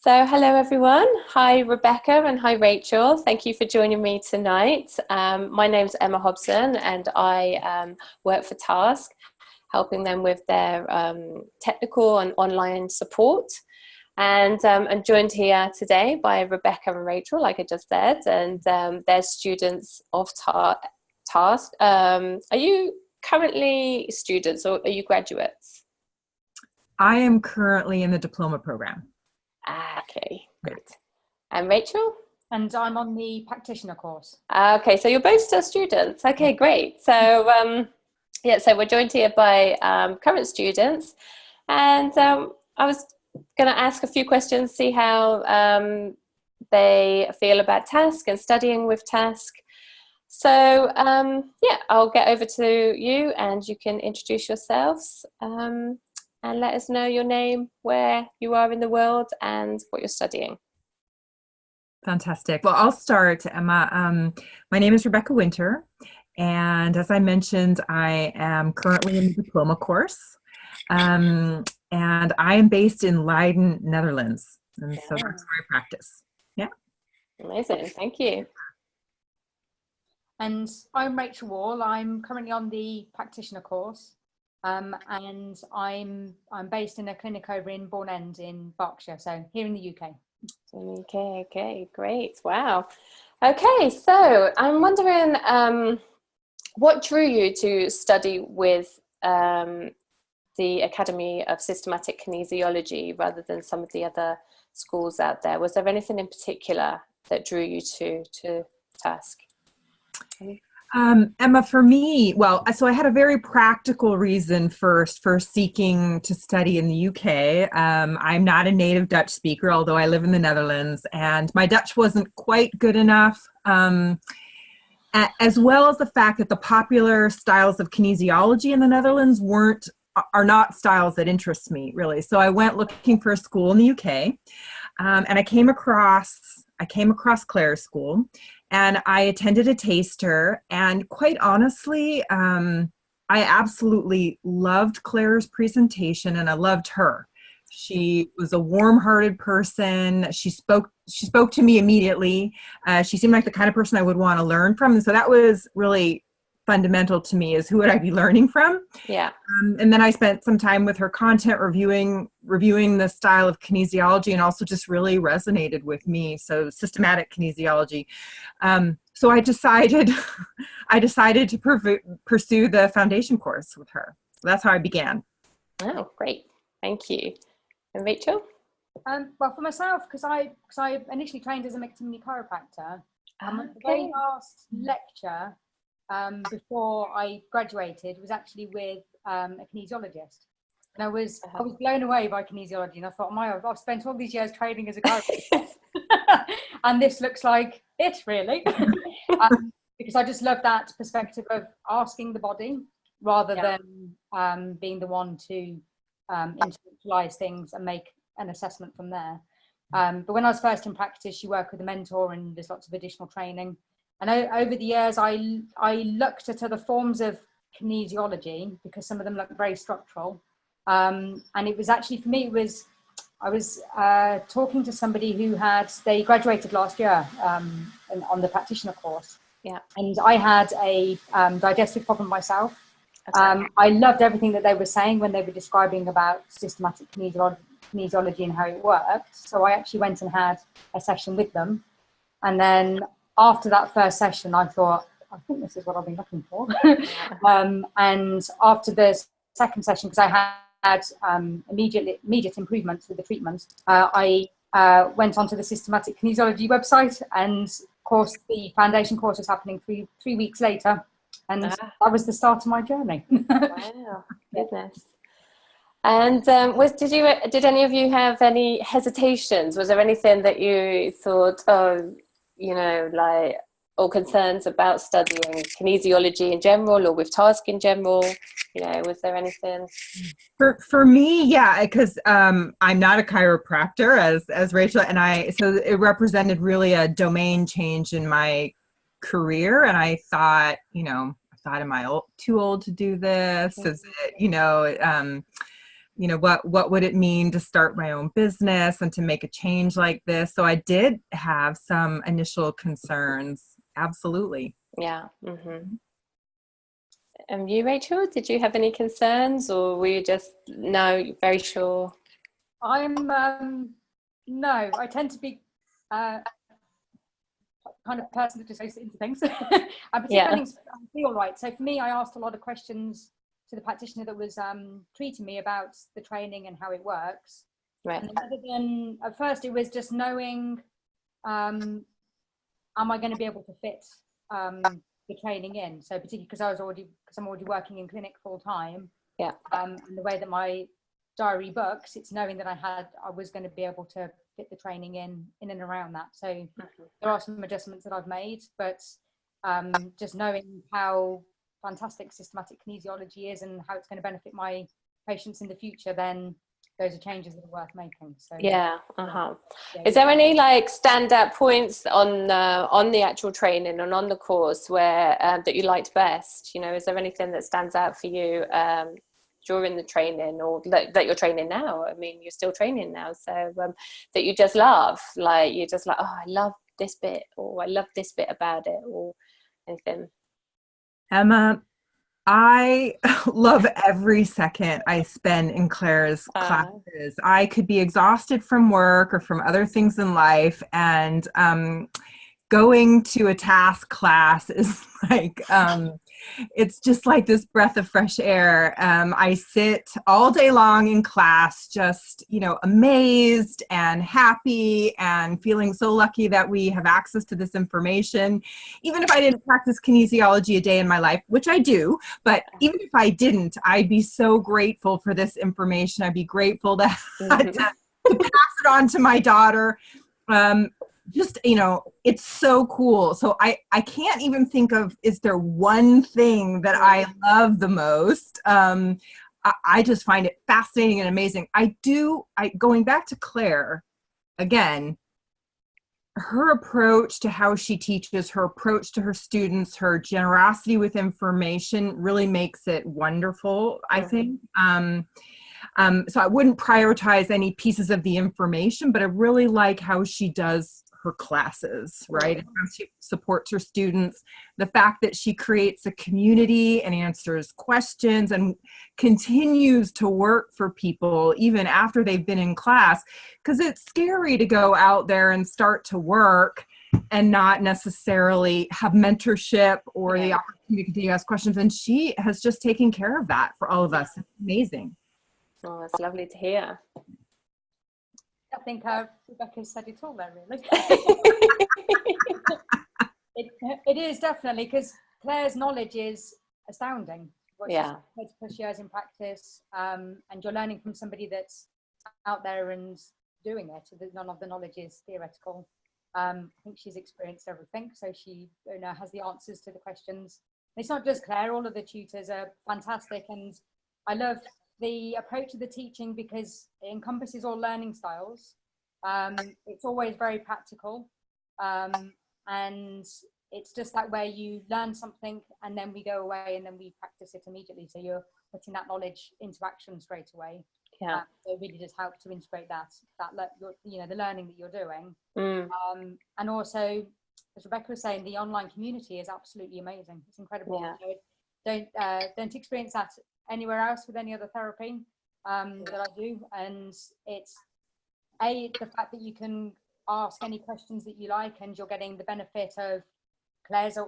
So hello everyone. Hi Rebecca and hi Rachel. Thank you for joining me tonight. My name's Emma Hobson and I work for Task, helping them with their technical and online support. And I'm joined here today by Rebecca and Rachel, like I just said, and they're students of Task. Are you currently students or are you graduates? I am currently in the diploma program. Okay, great. And Rachel? And I'm on the practitioner course. Okay, so you're both still students. Okay, great. So so we're joined here by current students, and I was going to ask a few questions, see how they feel about Task and studying with Task. So I'll get over to you, and you can introduce yourselves. And let us know your name, where you are in the world, and what you're studying. Fantastic. Well, I'll start, Emma. My name is Rebecca Winter, and as I mentioned, I am currently in the diploma course, and I am based in Leiden, Netherlands, and so that's where I practice. Yeah. Amazing. Thank you. And I'm Rachael Wall. I'm currently on the practitioner course. And I'm based in a clinic over in Bourne End in Berkshire, so here in the UK. Okay, great. Wow. Okay, so I'm wondering what drew you to study with the Academy of Systematic Kinesiology rather than some of the other schools out there? Was there anything in particular that drew you to Task? Emma, for me, well, so I had a very practical reason first for seeking to study in the UK. I'm not a native Dutch speaker, although I live in the Netherlands, and my Dutch wasn't quite good enough, as well as the fact that the popular styles of kinesiology in the Netherlands are not styles that interest me, really. So I went looking for a school in the UK, and I came across Clare's school. And I attended a taster, and quite honestly, I absolutely loved Clare's presentation, and I loved her. She was a warm-hearted person. She spoke to me immediately. She seemed like the kind of person I would want to learn from, and so that was really fundamental to me, is who would I be learning from? Yeah. And then I spent some time with her content, reviewing the style of kinesiology, and also just really resonated with me. So systematic kinesiology. So I decided to pursue the foundation course with her. So that's how I began. Oh, great. Thank you. And Rachel? Well, for myself, because I initially trained as a McTimoney chiropractor. The very last lecture before I graduated was actually with a kinesiologist, and I was blown away by kinesiology, and I thought, I've spent all these years training as a chiropractor and this looks like it, really. Because I just love that perspective of asking the body rather than being the one to intellectualize things and make an assessment from there. But when I was first in practice, you work with a mentor and there's lots of additional training. And over the years, I looked at other forms of kinesiology because some of them look very structural. And it was actually, for me, I was talking to somebody they graduated last year on the practitioner course. Yeah. And I had a digestive problem myself. I loved everything that they were saying when they were describing about systematic kinesiology and how it worked. So I actually went and had a session with them. And then after that first session, I thought, I think this is what I've been looking for. And after the second session, because I had immediate improvements with the treatment, I went onto the Systematic Kinesiology website, and of course the foundation course was happening three weeks later, and that was the start of my journey. Wow, goodness. And did any of you have any hesitations? Was there anything that you thought, or concerns about studying kinesiology in general or with Task in general? Was there anything? For me, yeah, because I'm not a chiropractor as Rachel, and so it represented really a domain change in my career, and I thought, am I too old to do this? Is it, you know, what would it mean to start my own business and to make a change like this? So I did have some initial concerns. Absolutely. Yeah. Mm-hmm. And you, Rachel, did you have any concerns, or were you just, no, very sure? No, I tend to be kind of person that just goes into things. I'm particularly feel right. So for me, I asked a lot of questions to the practitioner that was treating me about the training and how it works. Right. And rather than, at first it was just knowing, am I going to be able to fit the training in? So particularly because I'm already working in clinic full time. Yeah. And the way that my diary books, it's knowing that I was going to be able to fit the training in and around that. So there are some adjustments that I've made, but just knowing how fantastic systematic kinesiology is and how it's going to benefit my patients in the future, then those are changes that are worth making. So yeah. Is there any like standout points on the actual training and on the course where that you liked best? You know, is there anything that stands out for you during the training, or that you're training now? I mean, you're still training now, so that you just love, like you're just like, oh, I love this bit, or I love this bit about it, or anything? Emma, I love every second I spend in Claire's classes. I could be exhausted from work or from other things in life, and going to a task class is like, it's just like this breath of fresh air. I sit all day long in class, just, you know, amazed and happy and feeling so lucky that we have access to this information. Even if I didn't practice kinesiology a day in my life, which I do, but even if I didn't, I'd be so grateful for this information. I'd be grateful to pass it on to my daughter. Just, you know, it's so cool. So I can't even think of, is there one thing that I love the most? I just find it fascinating and amazing. Going back to Claire, again, her approach to how she teaches, her approach to her students, her generosity with information really makes it wonderful, I think. So I wouldn't prioritize any pieces of the information, but I really like how she does her classes, right? And how she supports her students. The fact that she creates a community and answers questions and continues to work for people even after they've been in class, because it's scary to go out there and start to work and not necessarily have mentorship or the opportunity to continue to ask questions. And she has just taken care of that for all of us. It's amazing. Oh, that's lovely to hear. I think Rebecca said it all there, really. It is definitely, because Claire's knowledge is astounding. What she's had to push years in practice, and you're learning from somebody that's out there and doing it. None of the knowledge is theoretical. I think she's experienced everything, so she has the answers to the questions. And it's not just Claire; all of the tutors are fantastic, and I love the approach of the teaching because it encompasses all learning styles. It's always very practical, and it's just that way you learn something and then we go away and then we practice it immediately. So you're putting that knowledge into action straight away. So it really does help to integrate the learning that you're doing. And also, as Rebecca was saying, the online community is absolutely amazing. It's incredible. Don't experience that anywhere else with any other therapy that I do. And it's the fact that you can ask any questions that you like, and you're getting the benefit of Claire's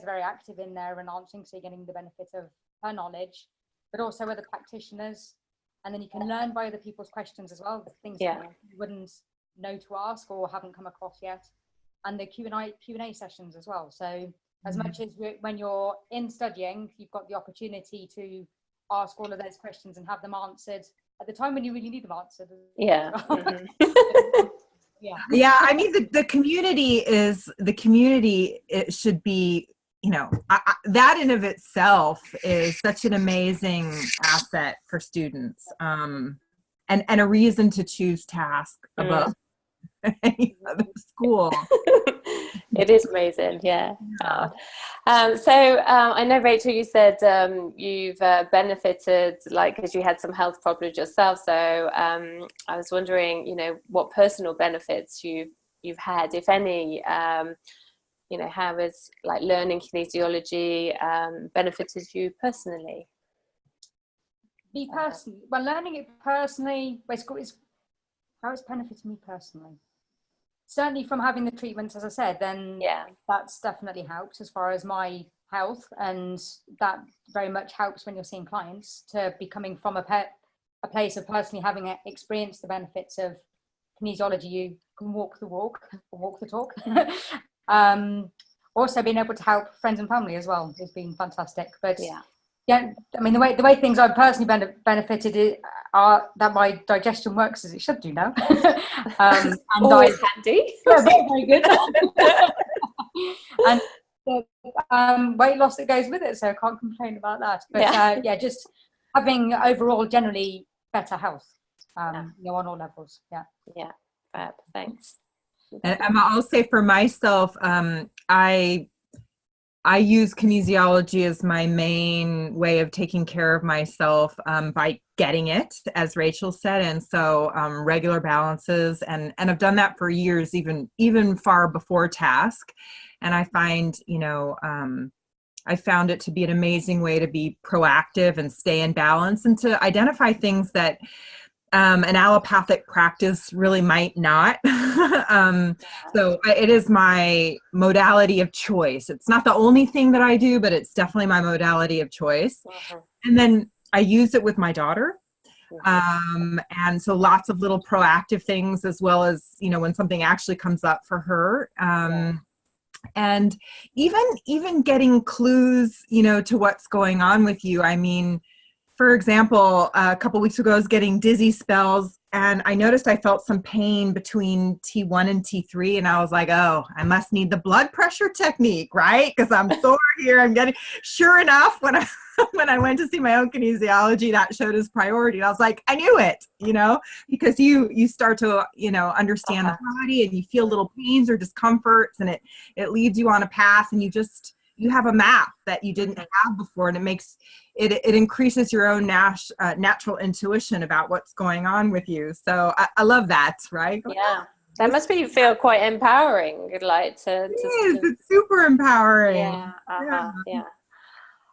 very active in there and answering, so you're getting the benefit of her knowledge, but also other practitioners. And then you can learn by other people's questions as well, the things that you wouldn't know to ask or haven't come across yet. And the Q&A sessions as well. So as much as when you're in studying, you've got the opportunity to ask all of those questions and have them answered at the time when you really need them answered. I mean, the community, it should be, that in of itself is such an amazing asset for students, and a reason to choose task above any other school. It is amazing, yeah. Yeah. I know, Rachel, you said you've benefited, like, because you had some health problems yourself. So I was wondering, what personal benefits you've had, if any. How has like learning kinesiology benefited you personally? Me personally, well, learning it personally, how it's benefited me personally. Certainly from having the treatments, as I said, then that's definitely helped as far as my health, and that very much helps when you're seeing clients to be coming from a place of personally having experienced the benefits of kinesiology. You can walk the walk or walk the talk. Also being able to help friends and family as well has been fantastic. But yeah, I mean, the way things I've personally benefited are that my digestion works as it should do now. And always handy. Yeah, very good. And weight loss that goes with it, so I can't complain about that. But just having overall generally better health, on all levels. Yeah. Thanks. And I'll say for myself, I use kinesiology as my main way of taking care of myself by getting it, as Rachel said, and so regular balances, and I've done that for years, even far before task, and I find I found it to be an amazing way to be proactive and stay in balance and to identify things that an allopathic practice really might not. So it is my modality of choice. It's not the only thing that I do, but it's definitely my modality of choice. And then I use it with my daughter. And so lots of little proactive things, as well as, when something actually comes up for her. And even getting clues, to what's going on with you. I mean, for example, a couple weeks ago, I was getting dizzy spells, and I noticed I felt some pain between T1 and T3, and I was like, oh, I must need the blood pressure technique, right? Because I'm sore here. Sure enough, when I went to see my own kinesiology, that showed as priority. And I was like, I knew it, because you start to, understand the body, and you feel little pains or discomforts, and it leads you on a path, and you have a map that you didn't have before, and it increases your own natural intuition about what's going on with you. So I love that, right? Yeah, that must feel quite empowering. Like it's super empowering. Yeah.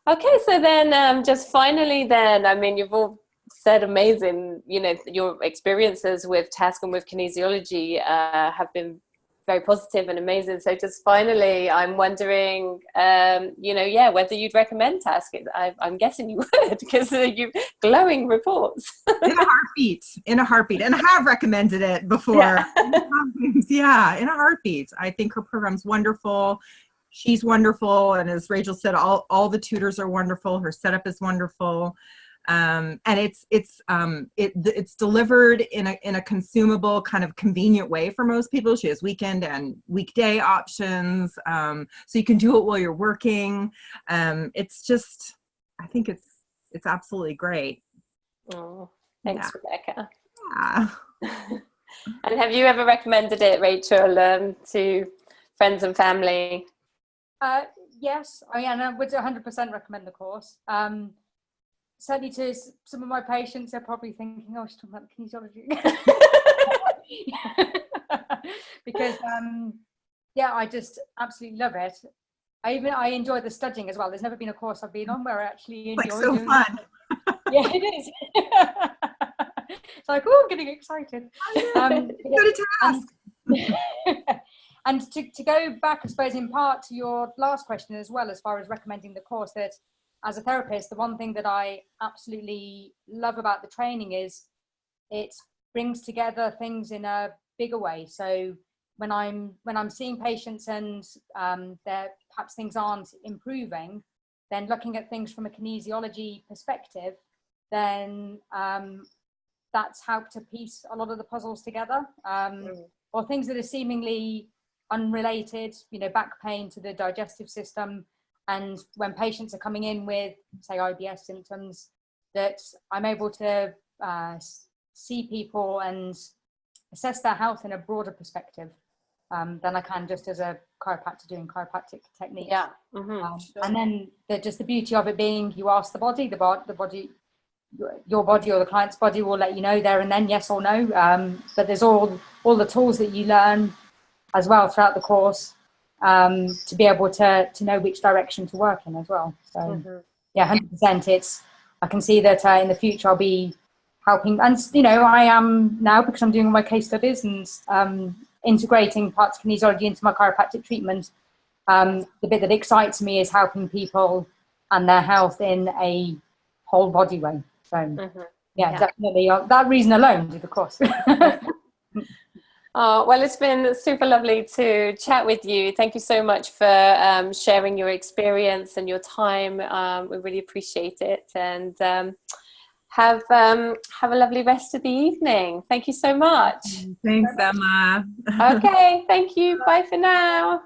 Okay, so then just finally, then, I mean, you've all said amazing. Your experiences with task and with kinesiology have been very positive and amazing. So just finally, I'm wondering, whether you'd recommend task. I'm guessing you would, because you glowing reports. In a heartbeat, and I have recommended it before. Yeah, in a heartbeat. I think her program's wonderful. She's wonderful, and as Rachel said, all the tutors are wonderful. Her setup is wonderful. And it's delivered in a consumable, kind of convenient way for most people. She has weekend and weekday options, so you can do it while you're working. It's just, I think it's absolutely great. Oh, thanks, Rebecca. Yeah. And have you ever recommended it, Rachel, to friends and family? Yes, I would 100% recommend the course. Certainly to some of my patients, they're probably thinking, oh, she's talking about kinesiology. Because, I just absolutely love it. I enjoy the studying as well. There's never been a course I've been on where I actually enjoy doing fun. Yeah, it is. It's like, oh, I'm getting excited. Good task. And to go back, I suppose, in part to your last question as well, as far as recommending the course, that as a therapist, the one thing that I absolutely love about the training is it brings together things in a bigger way. So when I'm seeing patients and perhaps things aren't improving, then looking at things from a kinesiology perspective, then that's helped to piece a lot of the puzzles together. Or things that are seemingly unrelated, back pain to the digestive system. And when patients are coming in with, say, IBS symptoms, that I'm able to see people and assess their health in a broader perspective. than I can just as a chiropractor doing chiropractic techniques. Yeah. Sure. And then just the beauty of it being, you ask the body, your body or the client's body will let you know there and then, yes or no. But there's all the tools that you learn as well throughout the course, to be able to know which direction to work in as well. So yeah, 100%. I can see that in the future I'll be helping, and I am now, because I'm doing my case studies and integrating parts of kinesiology into my chiropractic treatment. The bit that excites me is helping people and their health in a whole body way. So yeah, definitely that reason alone did the course. Oh, well, it's been super lovely to chat with you. Thank you so much for sharing your experience and your time. We really appreciate it, and have a lovely rest of the evening. Thank you so much. Thanks, Emma. Okay, thank you. Bye for now.